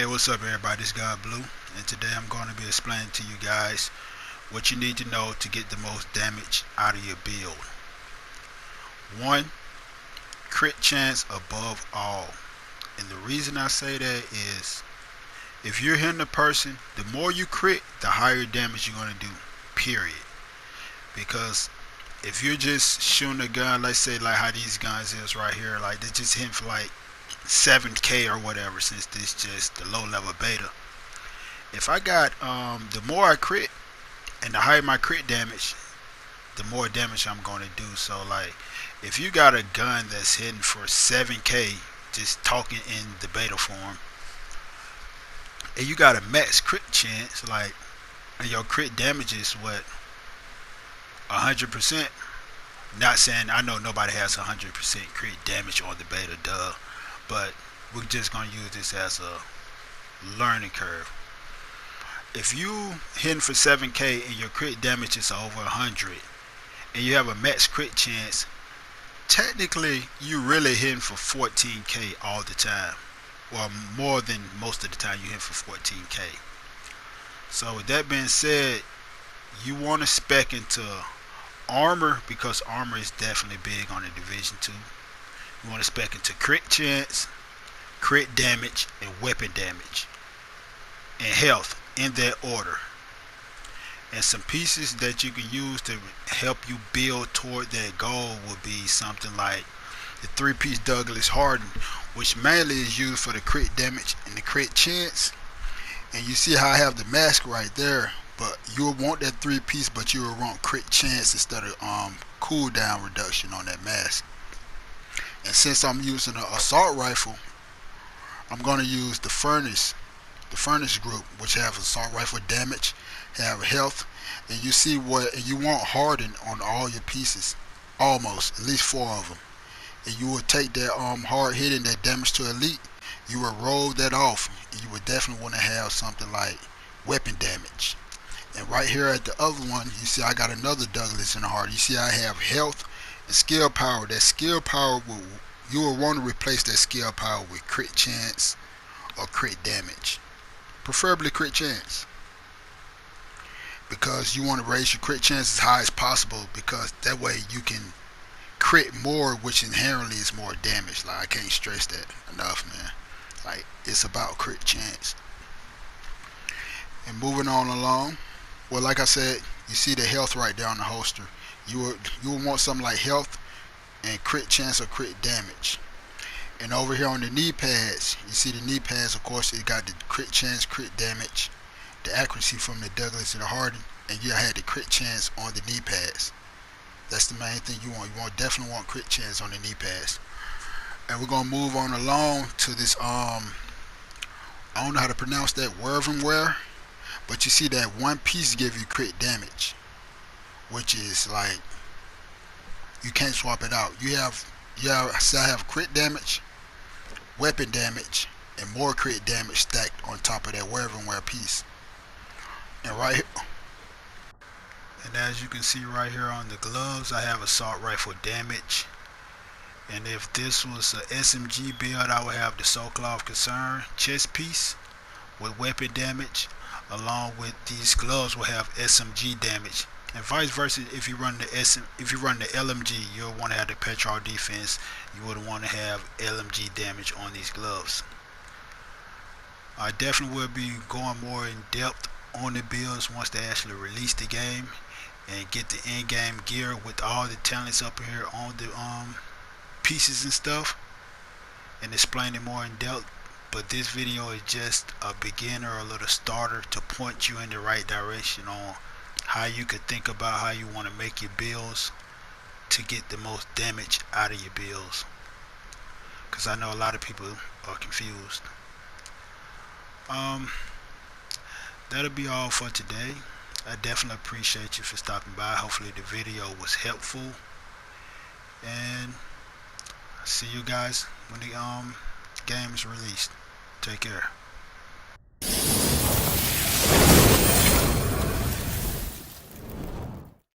Hey, what's up everybody, it's godbluu, and today I'm going to be explaining to you guys what you need to know to get the most damage out of your build. 1. Crit chance above all. And the reason I say that is, if you're hitting a person, the more you crit, the higher damage you're going to do, period. Because if you're just shooting a gun, let's say like how these guns is right here, like they're just hitting for like 7k or whatever, since this just the low level beta. If I got the more I crit and the higher my crit damage, the more damage I'm going to do. So like if you got a gun that's hitting for 7k, just talking in the beta form, and you got a max crit chance, like, and your crit damage is what, 100%. Not saying, I know nobody has 100% crit damage on the beta, duh, but we're just going to use this as a learning curve. If you hitting for 7k and your crit damage is over 100 and you have a max crit chance, technically you really hitting for 14k all the time, or more than most of the time you hit for 14k. So with that being said, you want to spec into armor, because armor is definitely big on the Division 2. You want to spec into crit chance, crit damage, and weapon damage, and health, in that order. And some pieces that you can use to help you build toward that goal would be something like the 3-piece Douglas Harden, which mainly is used for the crit damage and the crit chance. And you see how I have the mask right there, but you'll want that 3-piece, but you will want crit chance instead of cooldown reduction on that mask. And since I'm using an assault rifle, I'm going to use the furnace group, which have assault rifle damage, have health, and you see what you want harden on all your pieces, almost at least 4 of them. And you will take that hard hitting, that damage to elite, you will roll that off, and you would definitely want to have something like weapon damage. And right here at the other one, you see I got another Douglas in the heart. You see I have health and skill power. That skill power, you will want to replace that skill power with crit chance or crit damage, preferably crit chance, because you want to raise your crit chance as high as possible, because that way you can crit more, which inherently is more damage. Like, I can't stress that enough, man. Like, it's about crit chance. And moving on along, well, like I said, you see the health right there on the holster. You will want something like health and crit chance or crit damage. And over here on the knee pads, you see the knee pads, of course, it got the crit chance, crit damage, the accuracy from the Douglas and the Harden, and you had the crit chance on the knee pads. That's the main thing you want. You definitely want crit chance on the knee pads. And we're gonna move on along to this I don't know how to pronounce that, Wervenware, but you see that one piece give you crit damage, which is like, you can't swap it out. So I have crit damage, weapon damage, and more crit damage stacked on top of that Wervenware piece. And right here, and as you can see right here on the gloves, I have assault rifle damage. And if this was a SMG build, I would have the Sokolov Concern chest piece with weapon damage, along with these gloves will have SMG damage. And vice versa, if you run the LMG, you'll want to have the Petrol defense. You would want to have LMG damage on these gloves. I definitely will be going more in depth on the builds once they actually release the game and get the in-game gear with all the talents up here on the pieces and stuff, and explain it more in depth. But this video is just a beginner, a little starter to point you in the right direction on how you could think about how you want to make your builds to get the most damage out of your builds, because I know a lot of people are confused. That'll be all for today. I definitely appreciate you for stopping by. Hopefully the video was helpful, and see you guys when the game is released. Take care.